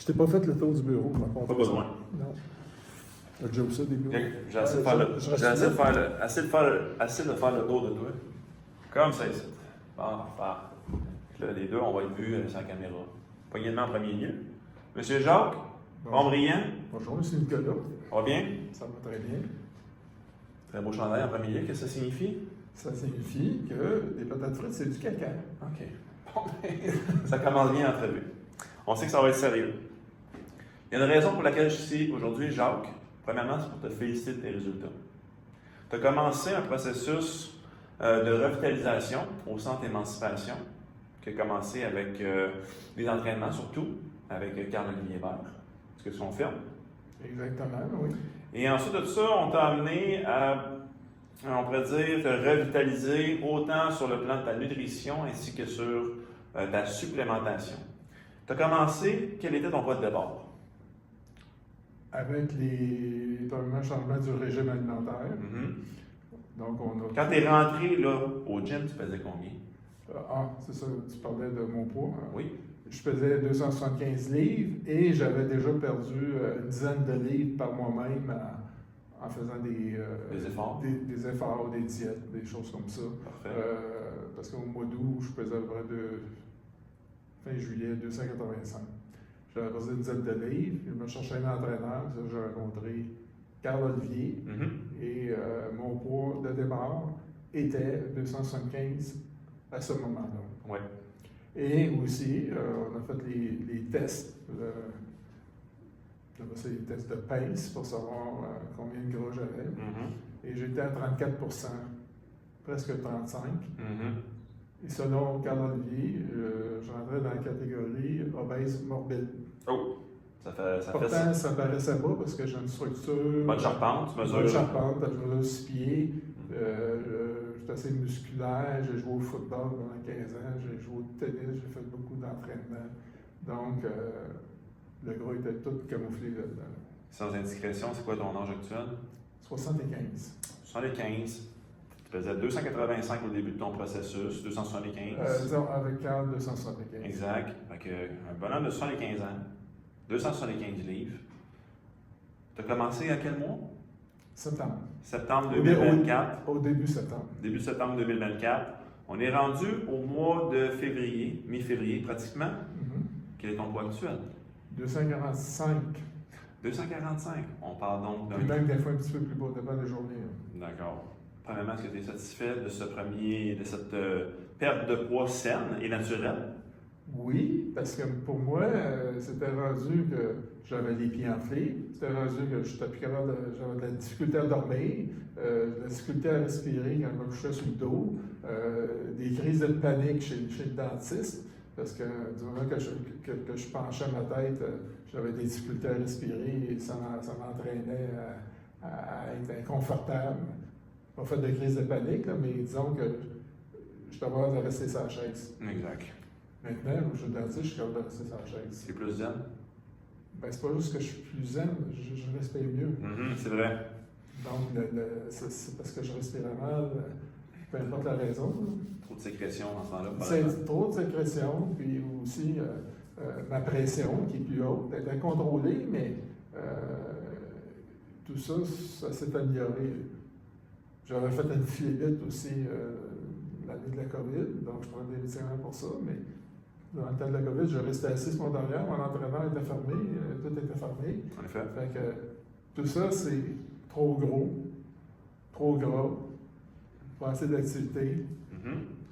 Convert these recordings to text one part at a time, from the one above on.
Je t'ai pas fait le tour du bureau, ma part. Pas besoin. Non. T'as déjà vu ça, des bureaux? J'ai assez de faire le tour de toi. Comme ça, ici. Bon, parfait. Là, les deux, on va être vus sur la caméra. Poignement en premier lieu. Monsieur Jacques, bon brillant. Bonjour, monsieur Nicolas. Ça va bien? Ça va très bien. Très beau chandail en premier lieu. Qu'est-ce que ça signifie? Ça signifie que les patates frites, c'est du caca. OK. Bon, ben, ça commence bien l'entrevue. On sait que ça va être sérieux. Il y a une raison pour laquelle je suis ici aujourd'hui, Jacques. Premièrement, c'est pour te féliciter de tes résultats. Tu as commencé un processus de revitalisation au centre Émancipation, qui a commencé avec des entraînements surtout, avec Carl-Olivier Hébert. Est-ce que tu confirmes? Exactement, oui. Et ensuite de ça, on t'a amené à, on pourrait dire, te revitaliser autant sur le plan de ta nutrition ainsi que sur ta supplémentation. Tu as commencé, quel était ton point de départ? Avec les premiers changements du régime alimentaire. Donc, on a... Quand tu es rentré là, au gym, tu pesais combien? C'est ça, tu parlais de mon poids. Hein? Oui. Je pesais 275 livres et j'avais déjà perdu une dizaine de livres par moi-même en faisant des efforts. Des efforts, des diètes, des choses comme ça. Parfait. Parce qu'au mois d'août, je pesais à peu près fin juillet 285. J'avais perdu une dizaine de livres, je me cherchais un entraîneur, j'ai rencontré Carl-Olivier et mon poids de départ était 275 à ce moment-là. Oui. Et aussi, on a fait les tests, les tests de pince pour savoir combien de gras j'avais. Et j'étais à 34%, presque 35%. Et selon Carl-Olivier, je rentrais dans la catégorie obèse morbide. Oh! Pourtant, ça ne paraissait pas parce que j'ai une structure. Bonne charpente, tu mesures. Bonne charpente, je mesure 6 pieds. J'étais assez musculaire, j'ai joué au football pendant 15 ans, j'ai joué au tennis, j'ai fait beaucoup d'entraînement. Donc, le gras était tout camouflé là-dedans. Sans indiscrétion, c'est quoi ton âge actuel? 75. 75. Tu pesais 285 au début de ton processus, 275. Disons, avec Carl, 275. Exact. Fait que, un bonhomme de 75 ans, 275 livres. Tu as commencé à quel mois? Septembre. Septembre 2024. Au début septembre. Début septembre 2024. On est rendu au mois de février, mi-février pratiquement. Quel est ton poids actuel? 245. 245. On parle donc d'un... Et même des fois un petit peu plus bas, dépend des journées. D'accord. Premièrement, est-ce que tu es satisfait de cette perte de poids saine et naturelle? Oui, parce que pour moi, c'était rendu que j'avais les pieds enflés, c'était rendu que j'étais plus capable, j'avais de la difficulté à dormir, de la difficulté à respirer quand je me couchais sur le dos, des crises de panique chez le dentiste, parce que du moment que je penchais ma tête, j'avais des difficultés à respirer et ça m'entraînait à être inconfortable. Pas fait de crise de panique, là, mais disons que je suis capable de rester sur la chaise. Exact. Maintenant, je suis dentiste, je suis capable de rester sur la chaise. C'est plus zen? Ben, c'est pas juste que je suis plus zen, je respire mieux. C'est vrai. Donc, c'est parce que je respirais mal, peu importe la raison. Trop de sécrétion en ce temps-là. C'est trop de sécrétion, puis aussi ma pression qui est plus haute. Elle était contrôlée, mais tout ça, ça s'est amélioré. J'avais fait une phlébite aussi l'année de la COVID, donc je prenais des médicaments pour ça, mais dans le temps de la COVID, je restais assis sur mon derrière, mon entraîneur était fermé, tout était fermé. En effet. Fait que tout ça, c'est trop gros, trop gras, pas assez d'activité.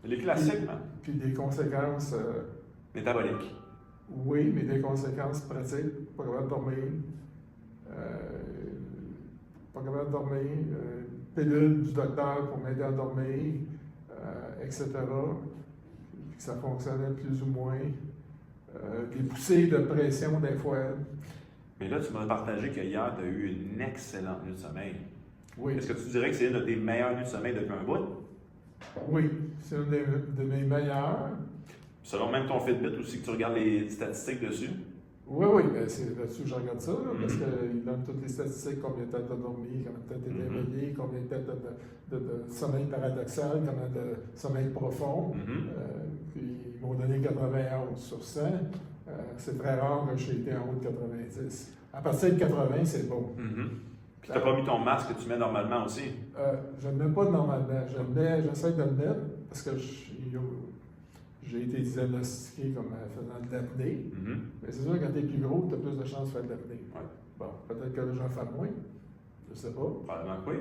Les classiques, puis des conséquences... métaboliques. Oui, mais des conséquences pratiques, pas capable de dormir, pilule du docteur pour m'aider à dormir, etc. Puis ça fonctionnait plus ou moins. Des poussées de pression des fois. Mais là, tu m'as partagé qu'hier, tu as eu une excellente nuit de sommeil. Oui. Est-ce que tu dirais que c'est une de tes meilleures nuits de sommeil depuis un bout? Oui, c'est une de mes meilleures. Selon même ton Fitbit aussi, que tu regardes les statistiques dessus? Oui, ben c'est là-dessus que je regarde ça, là, parce qu'il donne toutes les statistiques, combien de temps tu as dormi, combien de temps tu es éveillé, combien de temps de sommeil paradoxal, combien de sommeil profond. Puis ils m'ont donné 91 sur 100. C'est très rare que j'ai été en haut de 90. À partir de 80, c'est bon. Puis tu n'as pas mis ton masque que tu mets normalement aussi? Je ne le mets pas normalement. J'essaie de le mettre parce que j'ai été diagnostiqué comme faisant de l'apnée. Mais c'est sûr que quand tu es plus gros, tu as plus de chances de faire de l'apnée. Ouais. Bon, peut-être que j'en fais moins. Je ne sais pas. Probablement que oui.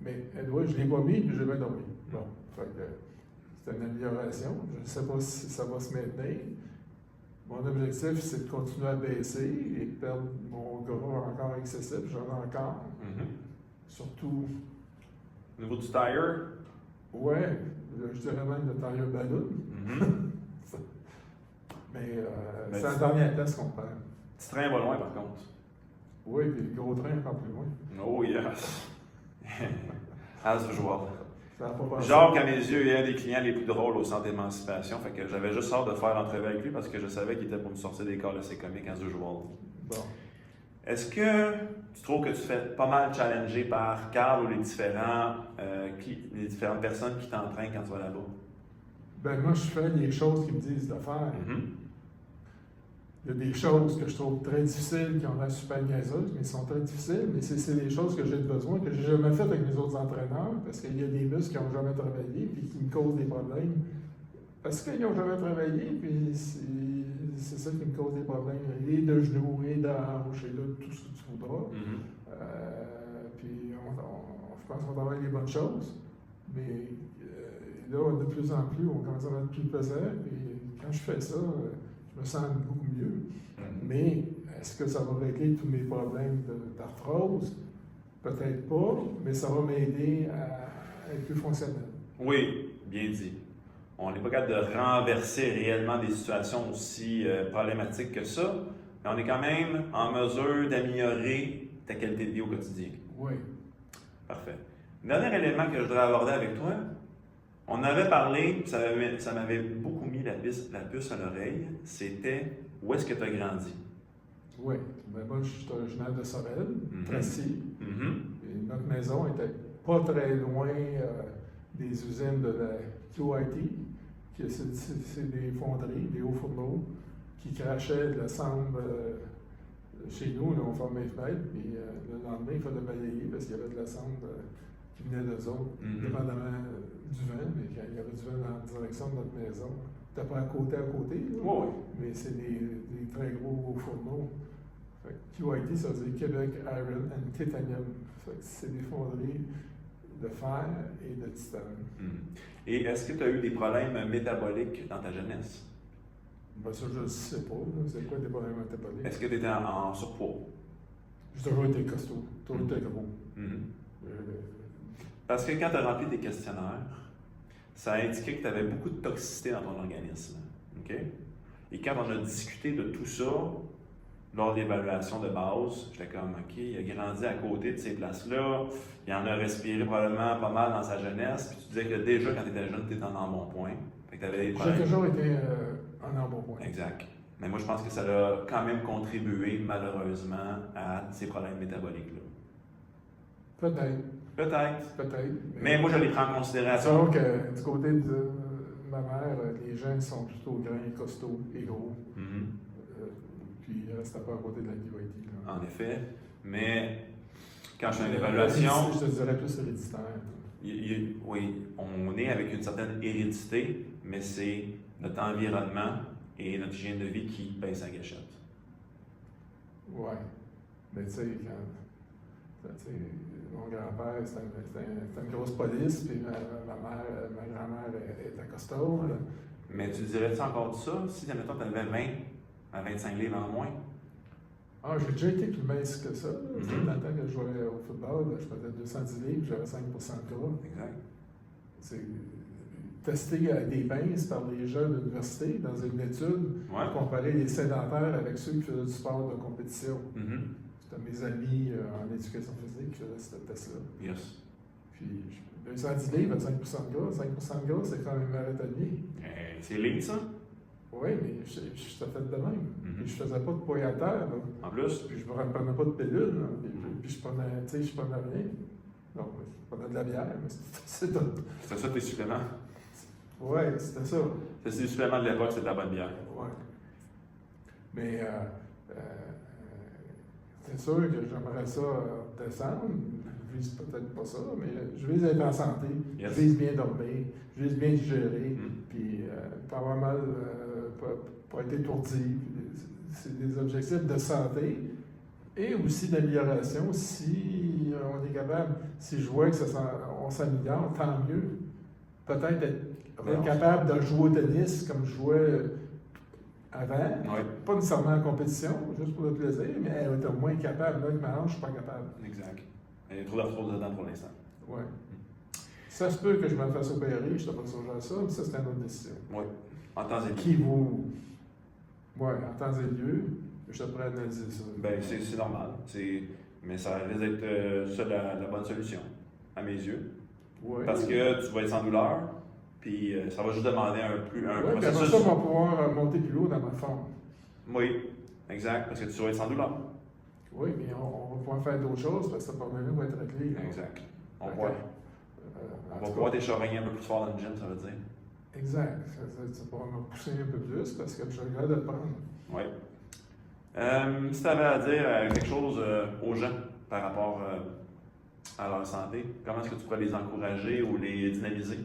Mais anyway, je ne l'ai pas mis puis je l'ai bien dormi. Bon, fait que c'est une amélioration. Je ne sais pas si ça va se maintenir. Mon objectif, c'est de continuer à baisser et de perdre mon gras encore excessif. J'en ai encore. Surtout. Au niveau du tire? Ouais, je dirais même le tire ballon. Mais c'est la dernière place qu'on perd. Le petit train va loin par contre. Oui, puis le gros train encore plus loin. Oh yes! As usual. Genre, Jacques, à mes yeux, est un des clients les plus drôles au centre d'émancipation. Fait que j'avais juste hâte de faire l'entrevue avec lui parce que je savais qu'il était pour me sortir des corps de ses comiques as usual. Bon. Est-ce que tu trouves que tu fais pas mal challenger par Carl ou les différentes personnes qui t'entraînent quand tu vas là-bas? Ben moi, je fais les choses qu'ils me disent de faire. Il y a des choses que je trouve très difficiles, qui ont l'air super niaiseuses, mais qui sont très difficiles. Mais c'est des choses que j'ai besoin, que j'ai jamais faites avec mes autres entraîneurs, parce qu'il y a des muscles qui n'ont jamais travaillé, puis qui me causent des problèmes. Parce qu'ils n'ont jamais travaillé, puis c'est ça qui me cause des problèmes. Et de genoux, et de hanches, et de tout ce que tu voudras. Puis je pense qu'on travaille les bonnes choses. Mais là, de plus en plus, on commence à être plus pesant. Puis quand je fais ça, je me sens beaucoup mieux. Mais est-ce que ça va régler tous mes problèmes d'arthrose? Peut-être pas, mais ça va m'aider à être plus fonctionnel. Oui, bien dit. On n'est pas capable de renverser réellement des situations aussi problématiques que ça, mais on est quand même en mesure d'améliorer ta qualité de vie au quotidien. Oui. Parfait. Dernier élément que je voudrais aborder avec toi, on avait parlé, ça m'avait beaucoup mis la puce à l'oreille, c'était où est-ce que tu as grandi? Oui. Ben moi, je suis originaire de Sorel, Tracy. Et notre maison était pas très loin des usines de la QIT, c'est des fonderies, des hauts fourneaux, qui crachaient de l'ensemble chez nous, là, on fermait les fenêtres, puis le lendemain, il fallait balayer parce qu'il y avait de l'ensemble qui venait d'eux autres, dépendamment du vent, mais quand il y avait du vent dans la direction de notre maison, c'était pas à côté, là, mais c'est des très gros fourneaux. Fait que QIT, ça veut dire Québec Iron and Titanium. Fait que c'est des fonderies de fer et de titane. Et est-ce que tu as eu des problèmes métaboliques dans ta jeunesse? Ben ça, je ne sais pas. C'est quoi des problèmes métaboliques? Est-ce que tu étais en surpoids? J'ai toujours été costaud, toujours été gros. Parce que quand tu as rempli des questionnaires, ça a indiqué que tu avais beaucoup de toxicité dans ton organisme. Okay? Et quand on a discuté de tout ça, lors de l'évaluation de base, j'étais comme, OK, il a grandi à côté de ces places-là, il en a respiré probablement pas mal dans sa jeunesse, puis tu disais que déjà, quand tu étais jeune, tu étais en embonpoint. Fait que tu avais des problèmes. J'ai toujours été en embonpoint. Exact. Mais moi, je pense que ça a quand même contribué, malheureusement, à ces problèmes métaboliques-là. Peut-être. Mais moi, je les prends en considération. C'est sûr que du côté de ma mère, les gens sont plutôt grands et costauds et gros. Puis il ne restait pas à côté de la QIT. En effet. Mais quand je fais une évaluation. Je te dirais plus héréditaire. Oui, on est avec une certaine hérédité, mais c'est notre environnement et notre hygiène de vie qui baisse la gâchette. Oui. Mais tu sais, mon grand-père, c'était une grosse police, puis ma grand-mère était costaud. Mais tu dirais-tu encore ça si, admettons, tu avais 20 à 25 livres en moins? Ah, j'ai déjà été plus mince que ça. C'était dans le temps que je jouais au football, je faisais 210 livres, j'avais 5% de gras. Exact. C'est testé à des pinces par les jeunes de l'université dans une étude pour comparer les sédentaires avec ceux qui faisaient du sport de compétition. C'était mes amis en éducation physique qui faisaient ce test-là. Yes. Puis 210 livres à 5% de gras. 5% de gras, c'est quand même marathonnier. C'est ligne, ça? Oui, mais je t'ai fait de même. Puis je faisais pas de poids à terre. Là. En plus? Puis je ne prenais pas de pilule. Puis je prenais rien. Donc, je prenais de la bière, mais c'est tout. C'était ça tes suppléments? Oui, c'était ça. C'était les suppléments de l'époque, c'était de la bonne bière. Oui. Mais c'est sûr que j'aimerais ça descendre. Je vise peut-être pas ça, mais je vise être en santé. Yes. Je vise bien dormir. Je vise bien digérer. Puis pas avoir mal, pas être étourdi. C'est des objectifs de santé et aussi d'amélioration. Si on est capable, si je vois que on s'améliore, tant mieux. Peut-être être capable de jouer au tennis comme je jouais avant. Oui. Pas nécessairement en compétition, juste pour le plaisir, mais être au moins capable. Là, avec ma hanche, je suis pas capable. Exact. Il y a trop d'arthrose dedans pour l'instant. Oui. Ça se peut que je me fasse opérer, je ne sais pas songer à ça, mais ça, c'est une autre décision. Oui. En temps et lieu. Qui vous. Oui, en temps et lieu, je te prêt à analyser ça. Ben, c'est normal. Mais ça risque d'être ça la bonne solution, à mes yeux. Oui. Parce que tu vas être sans douleur, puis ça va juste demander un oui, puis après processus. ça, on va pouvoir monter plus haut dans ma forme. Oui, exact, parce que tu vas être sans douleur. Oui, mais on va pouvoir faire d'autres choses parce que ce problème-là va être réglé. Exact. On Ok. va pouvoir t'échorgner un peu plus fort dans le gym, ça veut dire. Exact. Ça pourra me pousser un peu plus parce que je regarde de le prendre. Oui. Si tu avais à dire quelque chose aux gens par rapport à leur santé, comment est-ce que tu pourrais les encourager ou les dynamiser?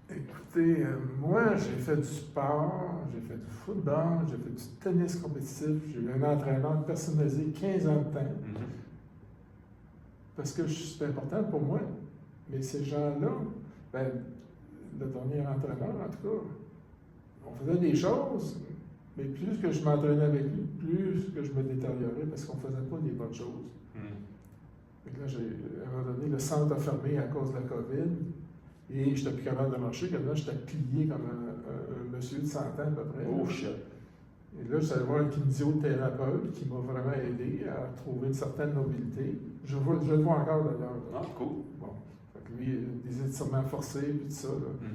Écoutez, moi, j'ai fait du sport, j'ai fait du football, j'ai fait du tennis compétitif, j'ai eu un entraîneur personnalisé 15 ans de temps. Parce que c'est important pour moi. Mais ces gens-là, ben, le dernier entraîneur, en tout cas, on faisait des choses, mais plus que je m'entraînais avec lui, plus que je me détériorais parce qu'on ne faisait pas des bonnes choses. Fait que là, à un moment donné, le centre a fermé à cause de la COVID et je n'étais plus capable de marcher. Là, j'étais plié comme un monsieur de 100 ans à peu près. Oh shit! Et là, je suis allé voir un kinésithérapeute qui m'a vraiment aidé à trouver une certaine mobilité. Je le vois encore d'ailleurs. Ah, cool. Bon. Fait que lui, des étirements forcés, puis tout ça. Là.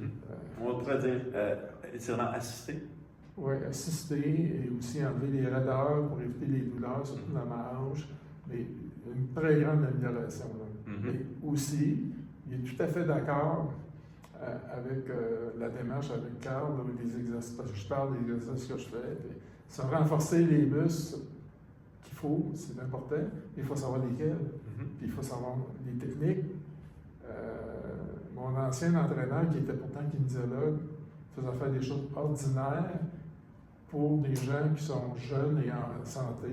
On pourrait dire étirement assisté. Oui, assister et aussi enlever les raideurs pour éviter les douleurs, surtout dans ma hanche. Mais une très grande amélioration. Là. Mais aussi, il est tout à fait d'accord avec la démarche avec Carl, là, des exercices. Parce que je parle des exercices que je fais. Puis, ça renforcer les muscles qu'il faut, c'est important. Il faut savoir lesquels. Puis il faut savoir les techniques. Mon ancien entraîneur, qui était pourtant kinésiologue, faisait faire des choses ordinaires pour des gens qui sont jeunes et en santé.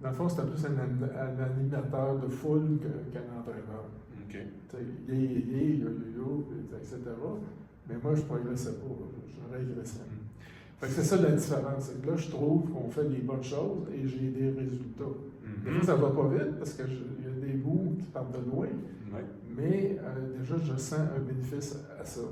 Dans le fond, c'était plus un animateur de foule qu'un entraîneur. OK. Yo, etc. Mais moi, je ne progressais pas. Je régressais. Fait que c'est ça la différence. C'est que là, je trouve qu'on fait des bonnes choses et j'ai des résultats. Des fois, ça ne va pas vite parce qu'il y a des bouts qui partent de loin. Mais déjà, je sens un bénéfice à ça.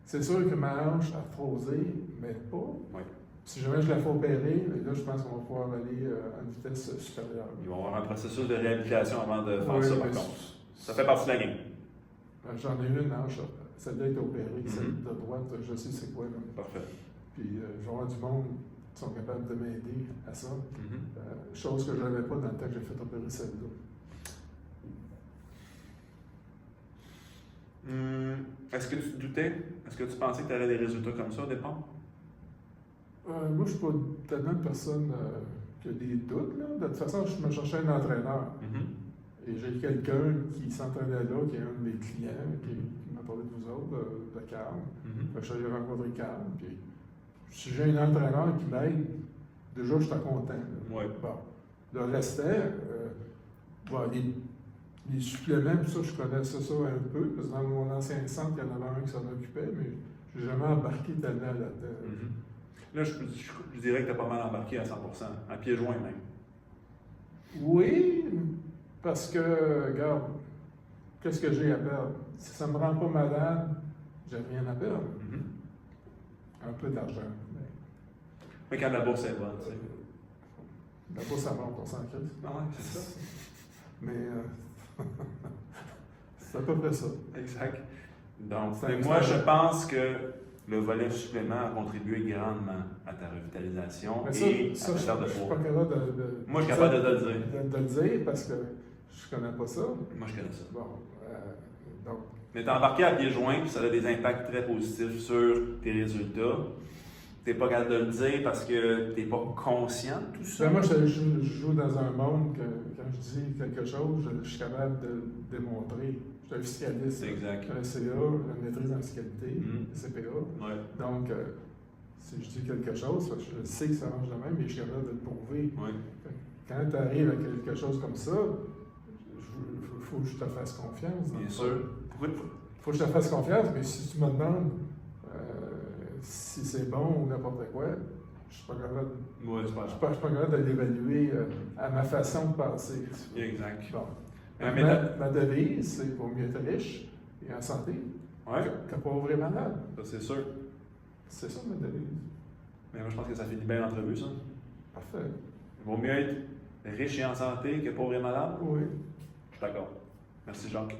C'est sûr que ma hanche arthrosée ne m'aide pas. Si jamais je la fais opérer, là, je pense qu'on va pouvoir aller à une vitesse supérieure. Ils vont avoir un processus de réhabilitation avant de faire Oui, ça, par contre. Ça fait partie de la game. J'en ai une hanche, celle-là est opérée, celle de droite, je sais c'est quoi. Là. Parfait. Puis je vais avoir du monde qui sont capables de m'aider à ça. Chose que je n'avais pas dans le temps que j'ai fait opérer celle-là. Est-ce que tu te doutais? Est-ce que tu pensais que tu avais des résultats comme ça au départ? Moi, je ne suis pas tellement de personne qui a des doutes. Là. De toute façon, je me cherchais un entraîneur. Et j'ai quelqu'un qui s'entraînait là, qui est un de mes clients, qui m'a parlé de vous autres, de Carl. Je suis allé rencontrer Carl. Puis, si j'ai un entraîneur qui m'aide, déjà, je suis content. Oui. Bon. Le restait, les suppléments, puis ça, je connaissais ça un peu, parce que dans mon ancien centre, il y en avait un qui s'en occupait, mais je n'ai jamais embarqué tellement là-dedans. Là, je dirais que tu as pas mal embarqué à 100%, à pieds joints même. Oui, parce que, regarde, qu'est-ce que j'ai à perdre? Si ça ne me rend pas malade, j'ai rien à perdre. Un peu d'argent. Mais quand la bourse est bonne, tu sais. La bourse, ça monte, on s'en crise. Ah ouais, c'est ça. Mais c'est à peu près ça. Exact. Donc, Ça moi, je pense que le volet supplément a contribué grandement à ta revitalisation et à ta perte de je suis poids. pas capable Moi, je suis capable de te le dire. De le dire parce que je connais pas ça. Moi, je connais ça. Bon, donc. Mais tu as embarqué à pieds joints, puis ça a des impacts très positifs sur tes résultats. tu n'es pas capable de le dire parce que tu n'es pas conscient de tout ça. Moi, je joue dans un monde que quand je dis quelque chose, je suis capable de le démontrer. Je suis un fiscaliste. C'est exact. J'ai un CA, une maîtrise en fiscalité, Mhm. CPA. Ouais. Donc, si je dis quelque chose, je sais que ça marche de même, mais je suis capable de le prouver. Ouais. Quand tu arrives à quelque chose comme ça, il faut que je te fasse confiance. Bien sûr. Pourquoi? Faut que je te fasse confiance, mais si tu me demandes si c'est bon ou n'importe quoi, je suis pas capable, Ouais, c'est pas je suis pas capable de l'évaluer à ma façon de penser. Exact. Bon. Mais Ma devise, c'est pour mieux être riche et en santé ouais, que pauvre et malade. ça, c'est sûr. C'est ça ma devise. Mais moi, je pense que ça finit bien l'entrevue, ça. Parfait. Il vaut mieux être riche et en santé que pauvre et malade. Oui. Je suis d'accord. Merci, Jacques.